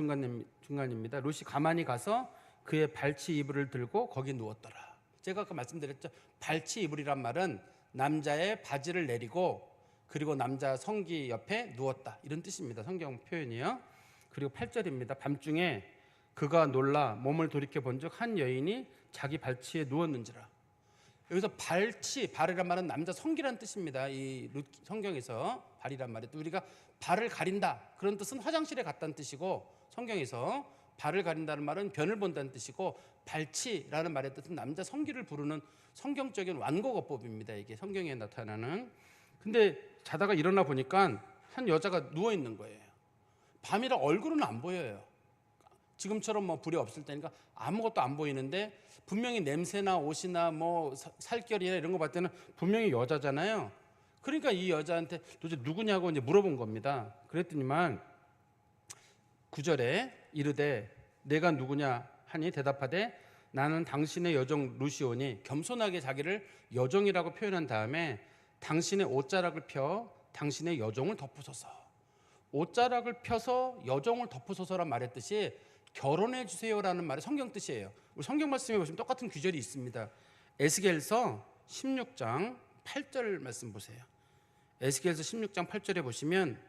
중간입니다. 룻이 가만히 가서 그의 발치 이불을 들고 거기 누웠더라. 제가 아까 말씀드렸죠. 발치 이불이란 말은 남자의 바지를 내리고 그리고 남자 성기 옆에 누웠다, 이런 뜻입니다. 성경 표현이요. 그리고 8절입니다. 밤중에 그가 놀라 몸을 돌이켜 본즉 한 여인이 자기 발치에 누웠는지라. 여기서 발이란 말은 남자 성기란 뜻입니다. 이 성경에서 발이란 말이, 또 우리가 발을 가린다 그런 뜻은 화장실에 갔다는 뜻이고, 성경에서 발을 가린다는 말은 변을 본다는 뜻이고, 발치라는 말의 뜻은 남자 성기를 부르는 성경적인 완곡어법입니다. 이게 성경에 나타나는. 근데 자다가 일어나 보니까 한 여자가 누워 있는 거예요. 밤이라 얼굴은 안 보여요. 지금처럼 뭐 불이 없을 때니까 아무것도 안 보이는데 분명히 냄새나 옷이나 뭐 살결이나 이런 거 봤을 때는 분명히 여자잖아요. 그러니까 이 여자한테 도대체 누구냐고 이제 물어본 겁니다. 그랬더니만 9절에 이르되 내가 누구냐 하니 대답하되 나는 당신의 여종 루시오니, 겸손하게 자기를 여종이라고 표현한 다음에 당신의 옷자락을 펴 당신의 여종을 덮으소서. 옷자락을 펴서 여종을 덮으소서란 말의 뜻이 결혼해 주세요라는 말의 성경 뜻이에요. 우리 성경 말씀에 보시면 똑같은 구절이 있습니다. 에스겔서 16장 8절 말씀 보세요. 에스겔서 16장 8절에 보시면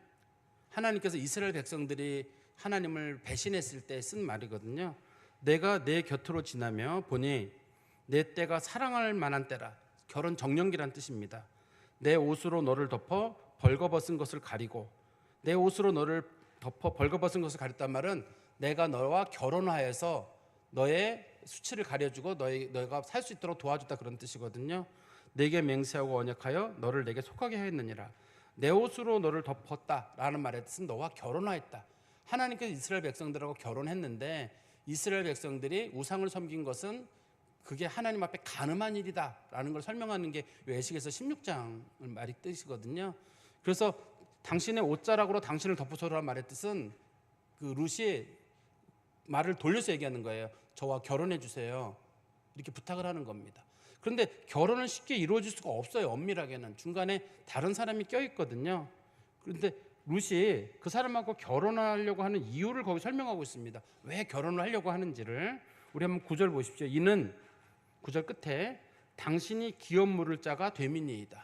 하나님께서 이스라엘 백성들이 하나님을 배신했을 때 쓴 말이거든요. 내가 내 곁으로 지나며 보니 내 때가 사랑할 만한 때라. 결혼 정령기란 뜻입니다. 내 옷으로 너를 덮어 벌거벗은 것을 가리고, 내 옷으로 너를 덮어 벌거벗은 것을 가렸단 말은 내가 너와 결혼하여서 너의 수치를 가려주고 너희가 살 수 있도록 도와줬다, 그런 뜻이거든요. 내게 맹세하고 언약하여 너를 내게 속하게 하였느니라. 내 옷으로 너를 덮었다라는 말의 뜻은 너와 결혼하였다. 하나님께서 이스라엘 백성들하고 결혼했는데 이스라엘 백성들이 우상을 섬긴 것은 그게 하나님 앞에 간음한 일이다라는 걸 설명하는 게 에스겔서 16장 말이 뜻이거든요. 그래서 당신의 옷자락으로 당신을 덮으소서라는 말의 뜻은 그 룻이 말을 돌려서 얘기하는 거예요. 저와 결혼해 주세요, 이렇게 부탁을 하는 겁니다. 그런데 결혼은 쉽게 이루어질 수가 없어요. 엄밀하게는 중간에 다른 사람이 껴있거든요. 그런데 룻이 그 사람하고 결혼하려고 하는 이유를 거기 설명하고 있습니다. 왜 결혼을 하려고 하는지를. 우리 한번 9절 보십시오. 이는 9절 끝에 당신이 기업 물을 자가 됨이니이다.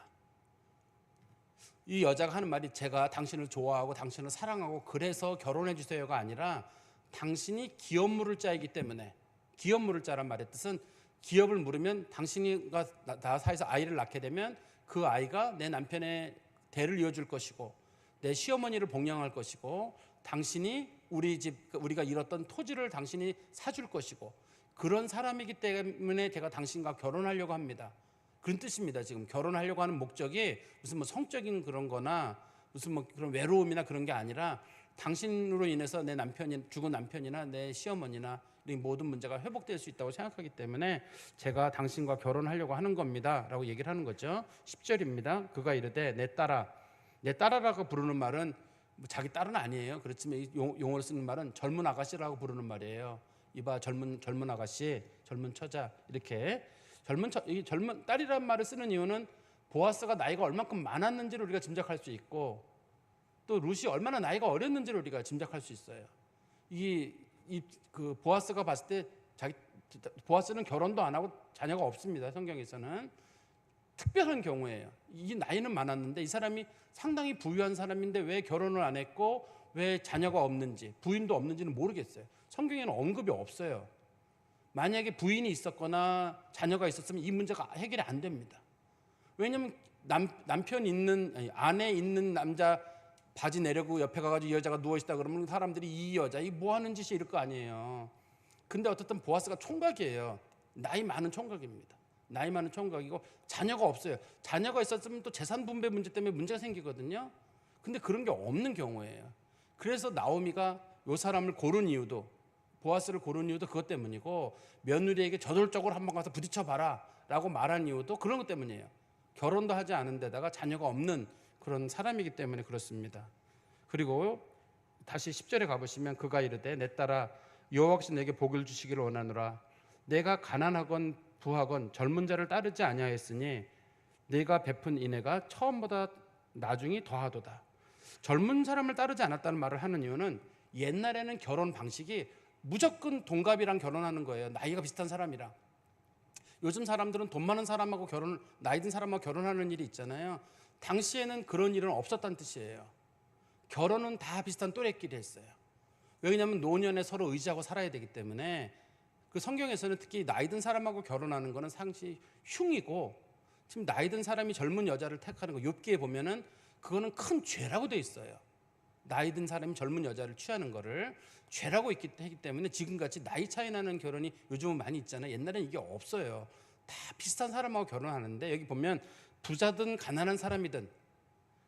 이 여자가 하는 말이 제가 당신을 좋아하고 당신을 사랑하고 그래서 결혼해 주세요가 아니라 당신이 기업 물을 자이기 때문에. 기업 물을 자란 말의 뜻은 기업을 물으면 당신과 나 사이에서 아이를 낳게 되면 그 아이가 내 남편의 대를 이어줄 것이고 내 시어머니를 복양할 것이고 당신이 우리 집 우리가 잃었던 토지를 당신이 사줄 것이고 그런 사람이기 때문에 제가 당신과 결혼하려고 합니다. 그런 뜻입니다. 지금 결혼하려고 하는 목적이 무슨 뭐 성적인 그런 거나 무슨 뭐 그런 외로움이나 그런 게 아니라 당신으로 인해서 내 남편이 죽은 남편이나 내 시어머니나 이 모든 문제가 회복될 수 있다고 생각하기 때문에 제가 당신과 결혼하려고 하는 겁니다 라고 얘기를 하는 거죠. 10절입니다. 그가 이르되 내 딸아. 내 딸아라고 부르는 말은 뭐 자기 딸은 아니에요. 그렇지만 용어를 쓰는 말은 젊은 아가씨라고 부르는 말이에요. 이봐 젊은 아가씨, 젊은 처자 이렇게 이 젊은 딸이라는 말을 쓰는 이유는 보아스가 나이가 얼만큼 많았는지를 우리가 짐작할 수 있고 또 룻이 얼마나 나이가 어렸는지를 우리가 짐작할 수 있어요. 그 보아스가 봤을 때 보아스는 결혼도 안 하고 자녀가 없습니다. 성경에서는 특별한 경우예요. 이 나이는 많았는데 이 사람이 상당히 부유한 사람인데 왜 결혼을 안 했고 왜 자녀가 없는지 부인도 없는지는 모르겠어요. 성경에는 언급이 없어요. 만약에 부인이 있었거나 자녀가 있었으면 이 문제가 해결이 안 됩니다. 왜냐하면 아내 있는 남자 바지 내려고 옆에 가가지고 이 여자가 누워있다 그러면 사람들이 이 여자 이 뭐 하는 짓이 이럴 거 아니에요. 근데 어쨌든 보아스가 총각이에요. 나이 많은 총각입니다. 나이 많은 총각이고 자녀가 없어요. 자녀가 있었으면 또 재산 분배 문제 때문에 문제가 생기거든요. 근데 그런 게 없는 경우예요. 그래서 나오미가 이 사람을 고른 이유도 보아스를 고른 이유도 그것 때문이고 며느리에게 저돌적으로 한번 가서 부딪혀봐라 라고 말한 이유도 그런 것 때문이에요. 결혼도 하지 않은 데다가 자녀가 없는 그런 사람이기 때문에 그렇습니다. 그리고 다시 10절에 가보시면 그가 이르되 내 딸아 여호와께서 내게 복을 주시기를 원하노라. 내가 가난하건 부하건 젊은 자를 따르지 아니하였으니 내가 베푼 인애가 처음보다 나중이 더하도다. 젊은 사람을 따르지 않았다는 말을 하는 이유는 옛날에는 결혼 방식이 무조건 동갑이랑 결혼하는 거예요. 나이가 비슷한 사람이랑. 요즘 사람들은 돈 많은 사람하고 나이 든 사람하고 결혼하는 일이 있잖아요. 당시에는 그런 일은 없었다는 뜻이에요. 결혼은 다 비슷한 또래끼리 했어요. 왜냐하면 노년에 서로 의지하고 살아야 되기 때문에 그 성경에서는 특히 나이 든 사람하고 결혼하는 거는 상시 흉이고 지금 나이 든 사람이 젊은 여자를 택하는 거 욥기에 보면은 그거는 큰 죄라고 돼 있어요. 나이 든 사람이 젊은 여자를 취하는 거를 죄라고 했기 때문에 지금같이 나이 차이 나는 결혼이 요즘은 많이 있잖아요. 옛날에는 이게 없어요. 다 비슷한 사람하고 결혼하는데 여기 보면 부자든 가난한 사람이든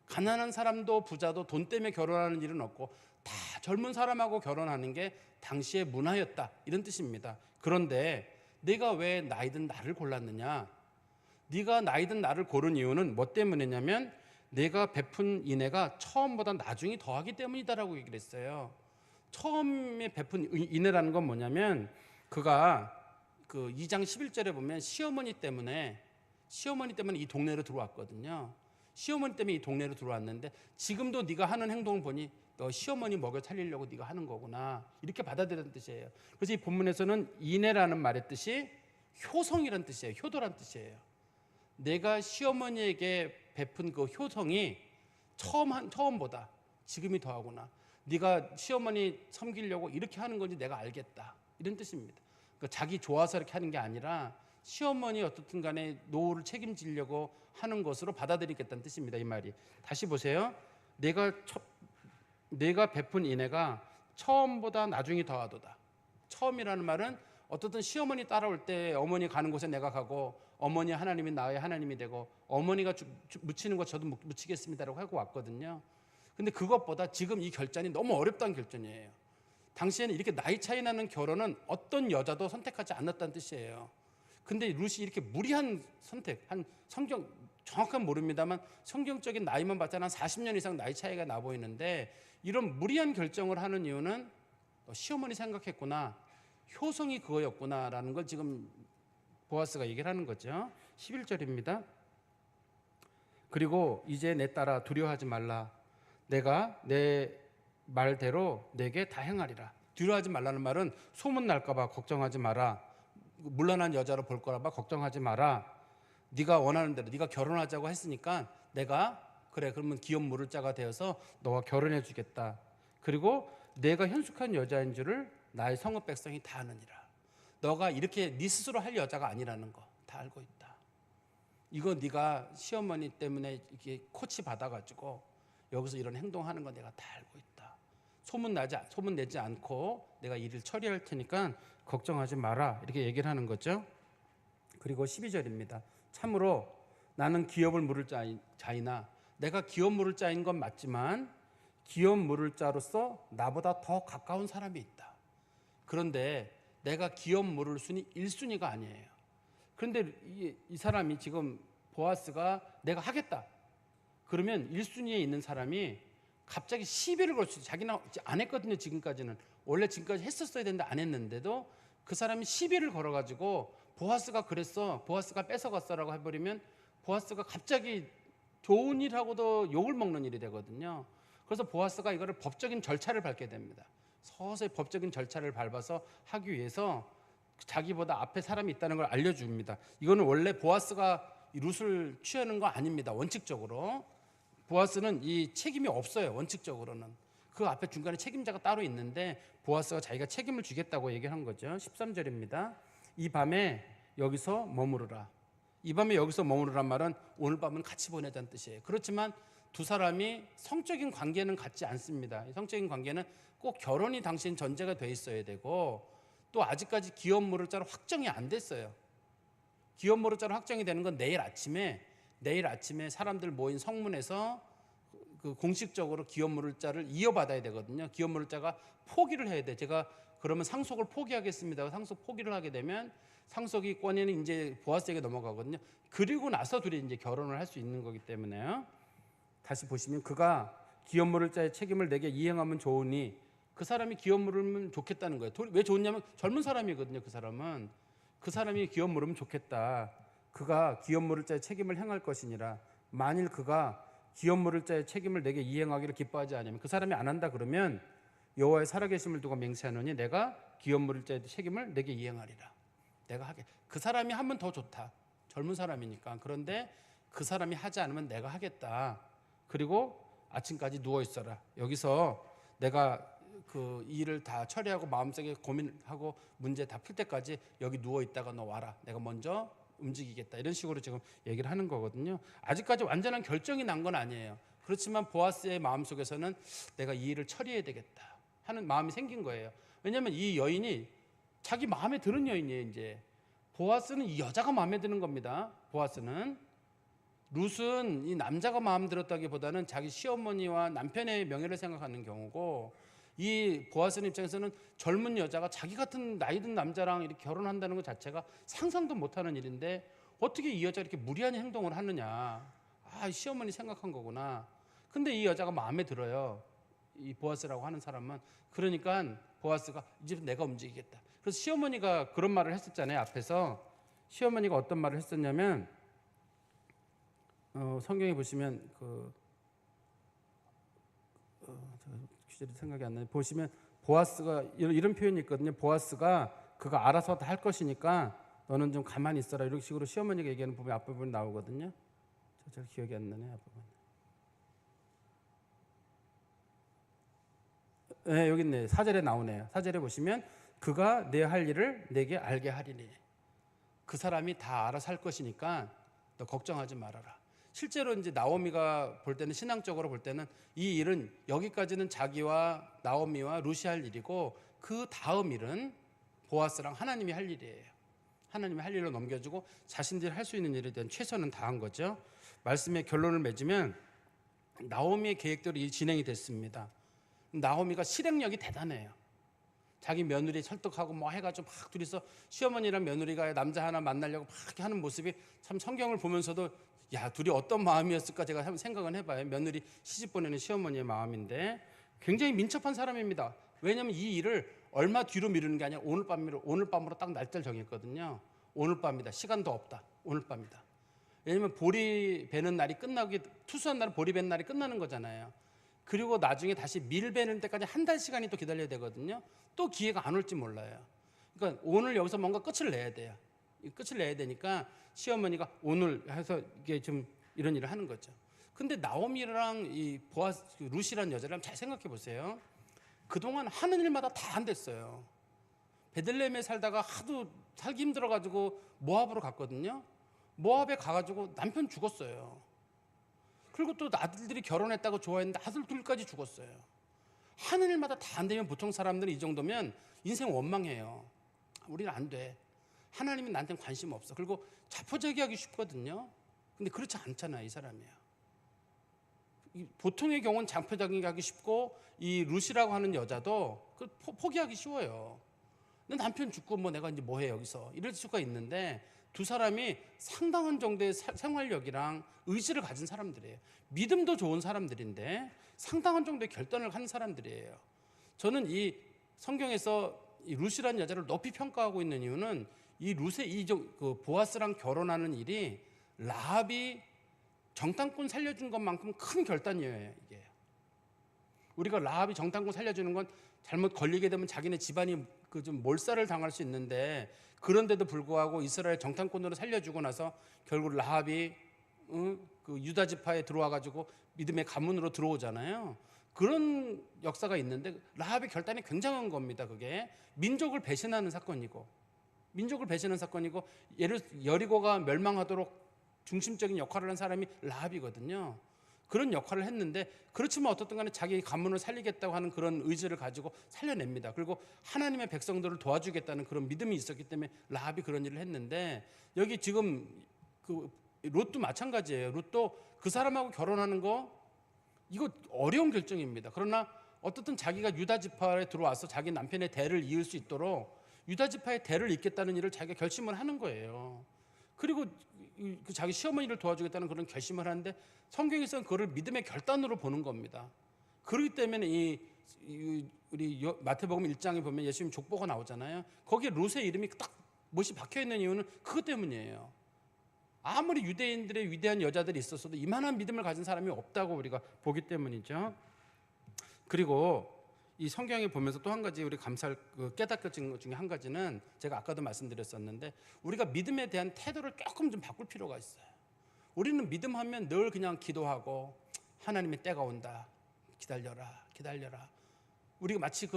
가난한 사람도 부자도 돈 때문에 결혼하는 일은 없고 다 젊은 사람하고 결혼하는 게 당시의 문화였다 이런 뜻입니다. 그런데 내가 왜 나이 든 나를 골랐느냐? 네가 나이 든 나를 고른 이유는 뭐 때문이냐면 내가 베푼 인애가 처음보다 나중이 더하기 때문이다라고 얘기를 했어요. 처음에 베푼 인애라는 건 뭐냐면 그가 그 2장 11절에 보면 시어머니 때문에 이 동네로 들어왔거든요. 시어머니 때문에 이 동네로 들어왔는데 지금도 네가 하는 행동을 보니 너 시어머니 먹여 살리려고 네가 하는 거구나 이렇게 받아들이는 뜻이에요. 그래서 이 본문에서는 인애라는 말의 뜻이 효성이라는 뜻이에요. 효도라는 뜻이에요. 내가 시어머니에게 베푼 그 효성이 처음보다 지금이 더하구나. 네가 시어머니 섬기려고 이렇게 하는 건지 내가 알겠다 이런 뜻입니다. 그러니까 자기 좋아서 이렇게 하는 게 아니라 시어머니 어떻든 간에 노후를 책임지려고 하는 것으로 받아들이겠다는 뜻입니다. 이 말이 다시 보세요. 내가 베푼 인애가 처음보다 나중이 더하도다. 처음이라는 말은 어떻든 시어머니 따라올 때 어머니 가는 곳에 내가 가고 어머니 하나님이 나의 하나님이 되고 어머니가 묻히는 것 저도 묻히겠습니다라고 하고 왔거든요. 근데 그것보다 지금 이 결단이 너무 어렵다는 결정이에요. 당시에는 이렇게 나이 차이 나는 결혼은 어떤 여자도 선택하지 않았다는 뜻이에요. 근데 룻이 이렇게 무리한 선택, 한 성경 정확한 모릅니다만 성경적인 나이만 봤자는 한 40년 이상 나이 차이가 나 보이는데 이런 무리한 결정을 하는 이유는 시어머니 생각했구나, 효성이 그거였구나라는 걸 지금 보아스가 얘기를 하는 거죠. 11절입니다. 그리고 이제 내 딸아 두려워하지 말라. 내가 내 말대로 내게 다 행하리라. 두려워하지 말라는 말은 소문 날까 봐 걱정하지 마라. 물러난 여자로 볼 거라 봐 걱정하지 마라. 네가 원하는 대로 네가 결혼하자고 했으니까 내가 그래 그러면 기업 물을 자가 되어서 너와 결혼해 주겠다. 그리고 내가 현숙한 여자인 줄을 나의 성읍 백성이 다 아느니라. 너가 이렇게 네 스스로 할 여자가 아니라는 거 다 알고 있다. 이거 네가 시어머니 때문에 이렇게 코치 받아가지고 여기서 이런 행동하는 거 내가 다 알고 있다. 소문 내지 않고 내가 일을 처리할 테니까 걱정하지 마라. 이렇게 얘기를 하는 거죠. 그리고 12절입니다. 참으로 나는 기업을 물을 자이나 내가 기업 물을 자인 건 맞지만 기업 물을 자로서 나보다 더 가까운 사람이 있다. 그런데 내가 기업 물을 순위 1순위가 아니에요. 그런데 이 사람이 지금 보아스가 내가 하겠다. 그러면 1순위에 있는 사람이 갑자기 시비를 걸 수 있어요. 자기는 안 했거든요. 지금까지는. 원래 지금까지 했었어야 되는데 안 했는데도 그 사람이 시비를 걸어가지고 보아스가 그랬어. 보아스가 뺏어갔어라고 해버리면 보아스가 갑자기 좋은 일하고도 욕을 먹는 일이 되거든요. 그래서 보아스가 이거를 법적인 절차를 밟게 됩니다. 서서히 법적인 절차를 밟아서 하기 위해서 자기보다 앞에 사람이 있다는 걸 알려줍니다. 이거는 원래 보아스가 룻을 취하는 거 아닙니다. 원칙적으로 보아스는 이 책임이 없어요. 원칙적으로는 그 앞에 중간에 책임자가 따로 있는데 보아스가 자기가 책임을 주겠다고 얘기한 거죠. 13절입니다. 이 밤에 여기서 머무르라. 이 밤에 여기서 머무르란 말은 오늘 밤은 같이 보내자는 뜻이에요. 그렇지만 두 사람이 성적인 관계는 같지 않습니다. 성적인 관계는 꼭 결혼이 당시엔 전제가 돼 있어야 되고 또 아직까지 기업 물을 자로 확정이 안 됐어요. 기업 물을 자로 확정이 되는 건 내일 아침에 사람들 모인 성문에서 그 공식적으로 기업 물을 자를 이어받아야 되거든요. 기업 물을 자가 포기를 해야 돼. 제가 그러면 상속을 포기하겠습니다. 상속 포기를 하게 되면 상속이권에는 이제 보아스에게 넘어가거든요. 그리고 나서 둘이 이제 결혼을 할 수 있는 거기 때문에요. 다시 보시면 그가 기업 물을 자의 책임을 내게 이행하면 좋으니 그 사람이 기업 물으면 좋겠다는 거예요. 왜 좋냐면 젊은 사람이거든요. 그 사람이 기업 물으면 좋겠다. 그가 기업 물을 자의 책임을 행할 것이니라. 만일 그가 기업 물을 자의 책임을 내게 이행하기를 기뻐하지 않으면 그 사람이 안 한다 그러면 여호와의 살아계심을 두고 맹세하노니 내가 기업 물을 자의 책임을 내게 이행하리라. 내가 하게. 그 사람이 하면 더 좋다. 젊은 사람이니까. 그런데 그 사람이 하지 않으면 내가 하겠다. 그리고 아침까지 누워 있어라. 여기서 내가 그 일을 다 처리하고 마음속에 고민하고 문제 다 풀 때까지 여기 누워 있다가 너 와라. 내가 먼저 움직이겠다. 이런 식으로 지금 얘기를 하는 거거든요. 아직까지 완전한 결정이 난 건 아니에요. 그렇지만 보아스의 마음속에서는 내가 이 일을 처리해야 되겠다 하는 마음이 생긴 거예요. 왜냐하면 이 여인이 자기 마음에 드는 여인이에요. 이제 보아스는 이 여자가 마음에 드는 겁니다. 보아스는 룻은 이 남자가 마음 들었다기보다는 자기 시어머니와 남편의 명예를 생각하는 경우고 이 보아스는 입장에서는 젊은 여자가 자기 같은 나이 든 남자랑 이렇게 결혼한다는 것 자체가 상상도 못하는 일인데 어떻게 이 여자가 이렇게 무리한 행동을 하느냐. 시어머니 생각한 거구나. 근데 이 여자가 마음에 들어요. 이 보아스라고 하는 사람은. 그러니까 보아스가 이제 내가 움직이겠다. 그래서 시어머니가 그런 말을 했었잖아요. 앞에서 시어머니가 어떤 말을 했었냐면 성경에 보시면 구절이 생각이 안 나요. 보시면 보아스가 이런 표현이 있거든요. 보아스가 그가 알아서 다 할 것이니까 너는 좀 가만히 있어라. 이런 식으로 시어머니가 얘기하는 부분이 앞부분에 나오거든요. 잘 기억이 안 나네요. 앞부분. 네, 여기 있네. 4절에 나오네요. 4절에 보시면 그가 내 할 일을 내게 알게 하리니. 그 사람이 다 알아서 할 것이니까 너 걱정하지 말아라. 실제로 이제 나오미가 볼 때는 신앙적으로 볼 때는 이 일은 여기까지는 자기와 나오미와 룻이 할 일이고 그 다음 일은 보아스랑 하나님이 할 일이에요. 하나님이 할 일로 넘겨주고 자신들이 할 수 있는 일에 대한 최선은 다한 거죠. 말씀의 결론을 맺으면 나오미의 계획대로 이 진행이 됐습니다. 나오미가 실행력이 대단해요. 자기 며느리 설득하고 뭐 해가지고 막 둘이서 시어머니랑 며느리가 남자 하나 만나려고 막 이렇게 하는 모습이 참 성경을 보면서도 야 둘이 어떤 마음이었을까 제가 한번 생각은 해봐요. 며느리 시집 보내는 시어머니의 마음인데 굉장히 민첩한 사람입니다. 왜냐하면 이 일을 얼마 뒤로 미루는 게 아니라 오늘 밤으로 딱 날짜를 정했거든요. 오늘 밤이다. 시간도 없다. 오늘 밤이다. 왜냐하면 보리 베는 날이 끝나기 투수한 날은 보리 베는 날이 끝나는 거잖아요. 그리고 나중에 다시 밀 베는 때까지 한 달 시간이 또 기다려야 되거든요. 또 기회가 안 올지 몰라요. 그러니까 오늘 여기서 뭔가 끝을 내야 돼요. 끝을 내야 되니까 시어머니가 오늘 해서 이게 좀 이런 일을 하는 거죠. 근데 나오미랑 이 룻이라는 여자를 잘 생각해 보세요. 그동안 하는 일마다 다 안 됐어요. 베들레헴에 살다가 하도 살기 힘들어가지고 모압으로 갔거든요. 모압에 가가지고 남편 죽었어요. 그리고 또 아들들이 결혼했다고 좋아했는데 아들 둘까지 죽었어요. 하는 일마다 다 안 되면 보통 사람들은 이 정도면 인생 원망해요. 우리는 안 돼. 하나님은 나한테는 관심 없어. 그리고 자포자기하기 쉽거든요. 근데 그렇지 않잖아요, 이 사람이요. 보통의 경우는 자포자기하기 쉽고 이 룻이라고 하는 여자도 포기하기 쉬워요. 내 남편 죽고 뭐 내가 이제 뭐해 여기서 이럴 수가 있는데 두 사람이 상당한 정도의 생활력이랑 의지를 가진 사람들이에요. 믿음도 좋은 사람들인데 상당한 정도의 결단을 한 사람들이에요. 저는 이 성경에서 이 룻이라는 여자를 높이 평가하고 있는 이유는 이 룻의 그 보아스랑 결혼하는 일이 라합이 정탐꾼 살려준 것만큼 큰 결단이에요. 이게 우리가 라합이 정탐꾼 살려주는 건 잘못 걸리게 되면 자기네 집안이 그 좀 몰살을 당할 수 있는데 그런데도 불구하고 이스라엘 정탐꾼으로 살려주고 나서 결국 라합이 그 유다 지파에 들어와 가지고 믿음의 가문으로 들어오잖아요. 그런 역사가 있는데 라합의 결단이 굉장한 겁니다. 그게 민족을 배신하는 사건이고 여리고가 멸망하도록 중심적인 역할을 한 사람이 라합이거든요. 그런 역할을 했는데 그렇지만 어떻든 간에 자기 가문을 살리겠다고 하는 그런 의지를 가지고 살려냅니다. 그리고 하나님의 백성들을 도와주겠다는 그런 믿음이 있었기 때문에 라합이 그런 일을 했는데 여기 지금 그 롯도 마찬가지예요. 롯도 그 사람하고 결혼하는 거 이거 어려운 결정입니다. 그러나 어떻든 자기가 유다 지파에 들어와서 자기 남편의 대를 이을 수 있도록 유다 지파의 대를 잇겠다는 일을 자기가 결심을 하는 거예요. 그리고 그 자기 시어머니를 도와주겠다는 그런 결심을 하는데 성경에서는 그걸 믿음의 결단으로 보는 겁니다. 그렇기 때문에 우리 마태복음 1장에 보면 예수님 족보가 나오잖아요. 거기에 롯의 이름이 딱 못이 박혀 있는 이유는 그것 때문이에요. 아무리 유대인들의 위대한 여자들이 있었어도 이만한 믿음을 가진 사람이 없다고 우리가 보기 때문이죠. 그리고 이 성경에 보면서 또 한 가지 우리 깨닫게 것 중에 한 가지는 제가 아까도 말씀드렸었는데 우리가 믿음에 대한 태도를 조금 좀 바꿀 필요가 있어요. 우리는 믿음하면 늘 그냥 기도하고 하나님의 때가 온다. 기다려라. 우리가 마치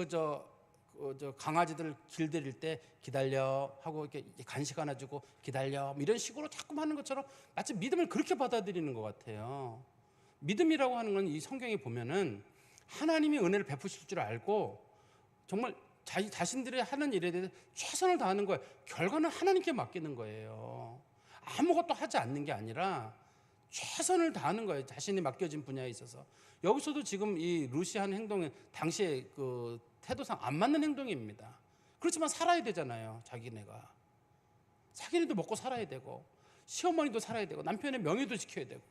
강아지들 길들일 때 기다려 하고 이렇게 간식 하나 주고 기다려 이런 식으로 자꾸 하는 것처럼 마치 믿음을 그렇게 받아들이는 것 같아요. 믿음이라고 하는 건 이 성경에 보면은 하나님이 은혜를 베푸실 줄 알고 정말 자신들이 하는 일에 대해서 최선을 다하는 거예요. 결과는 하나님께 맡기는 거예요. 아무것도 하지 않는 게 아니라 최선을 다하는 거예요. 자신이 맡겨진 분야에 있어서. 여기서도 지금 이 룻이 한 행동은 당시에 그 태도상 안 맞는 행동입니다. 그렇지만 살아야 되잖아요. 자기네도 먹고 살아야 되고 시어머니도 살아야 되고 남편의 명예도 지켜야 되고.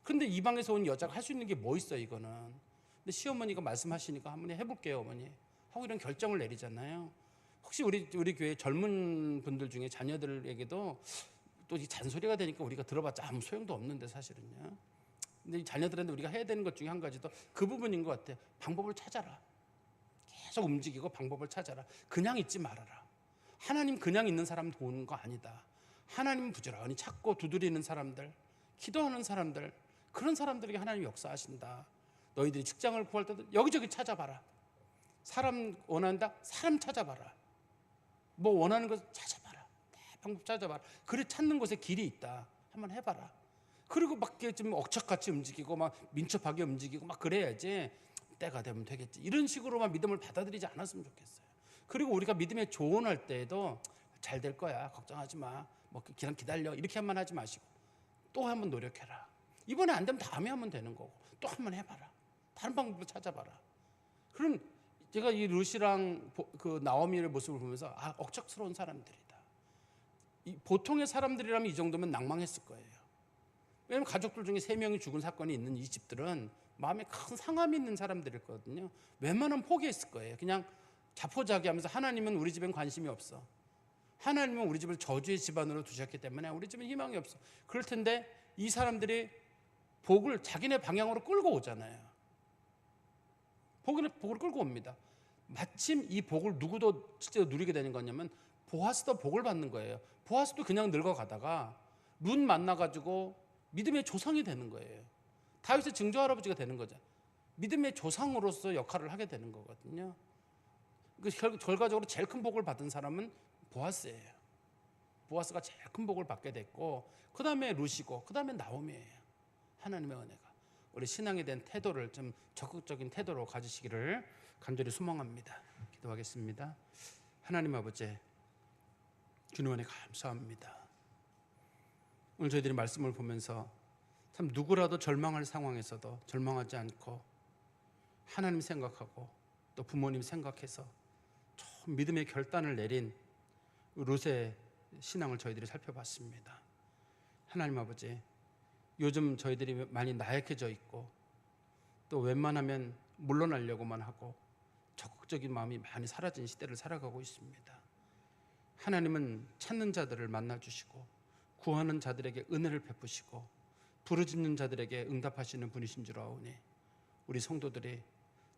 그런데 이방에서 온 여자가 할 수 있는 게 뭐 있어요, 이거는. 근데 시어머니가 말씀하시니까 한번 해볼게요, 어머니 하고 이런 결정을 내리잖아요. 혹시 우리 교회 젊은 분들 중에 자녀들에게도 또 이 잔소리가 되니까 우리가 들어봤자 아무 소용도 없는데 사실은요. 근데 이 자녀들한테 우리가 해야 되는 것 중에 한 가지도 그 부분인 것 같아요. 방법을 찾아라. 계속 움직이고 방법을 찾아라. 그냥 있지 말아라. 하나님 그냥 있는 사람 도우는 거 아니다. 하나님 부지런히 찾고 두드리는 사람들, 기도하는 사람들, 그런 사람들에게 하나님이 역사하신다. 너희들이 직장을 구할 때도 여기저기 찾아봐라. 사람 원한다? 사람 찾아봐라. 뭐 원하는 것 찾아봐라. 방법 찾아봐라. 그래 찾는 곳에 길이 있다. 한번 해봐라. 그리고 막 좀 억척같이 움직이고 막 민첩하게 움직이고 막 그래야지 때가 되면 되겠지. 이런 식으로만 믿음을 받아들이지 않았으면 좋겠어요. 그리고 우리가 믿음에 조언할 때에도 잘 될 거야. 걱정하지 마. 뭐 그냥 기다려. 이렇게만 하지 마시고 또 한번 노력해라. 이번에 안 되면 다음에 하면 되는 거고 또 한번 해봐라. 다른 방법을 찾아봐라. 그럼 제가 이 룻이랑 그 나오미의 모습을 보면서 억척스러운 사람들이다. 이 보통의 사람들이라면 이 정도면 낭망했을 거예요. 왜냐하면 가족들 중에 3명이 죽은 사건이 있는 이 집들은 마음에 큰 상함이 있는 사람들이거든요. 웬만하면 포기했을 거예요. 그냥 자포자기하면서 하나님은 우리 집엔 관심이 없어. 하나님은 우리 집을 저주의 집안으로 두셨기 때문에 우리 집은 희망이 없어. 그럴 텐데 이 사람들이 복을 자기네 방향으로 끌고 오잖아요. 복을 끌고 옵니다. 마침 이 복을 누구도 실제로 누리게 되는 거냐면 보아스도 복을 받는 거예요. 보아스도 그냥 늙어가다가 룻 만나가지고 믿음의 조상이 되는 거예요. 다윗의 증조할아버지가 되는 거죠. 믿음의 조상으로서 역할을 하게 되는 거거든요. 결과적으로 제일 큰 복을 받은 사람은 보아스예요. 보아스가 제일 큰 복을 받게 됐고, 그 다음에 룻이고, 그 다음에 나오미예요. 하나님의 은혜가 우리 신앙에 대한 태도를 좀 적극적인 태도로 가지시기를 간절히 소망합니다. 기도하겠습니다. 하나님 아버지, 주님 은혜 감사합니다. 오늘 저희들이 말씀을 보면서 참 누구라도 절망할 상황에서도 절망하지 않고 하나님 생각하고 또 부모님 생각해서 좀 믿음의 결단을 내린 룻의 신앙을 저희들이 살펴봤습니다. 하나님 아버지, 요즘 저희들이 많이 나약해져 있고 또 웬만하면 물러나려고만 하고 적극적인 마음이 많이 사라진 시대를 살아가고 있습니다. 하나님은 찾는 자들을 만나주시고 구하는 자들에게 은혜를 베푸시고 부르짖는 자들에게 응답하시는 분이신 줄 아오니, 우리 성도들이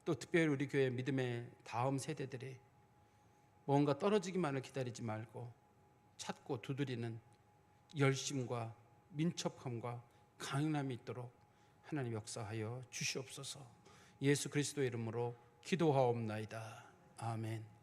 또 특별히 우리 교회 믿음의 다음 세대들이 뭔가 떨어지기만을 기다리지 말고 찾고 두드리는 열심과 민첩함과 강인함이 있도록 하나님 역사하여 주시옵소서. 예수 그리스도의 이름으로 기도하옵나이다. 아멘.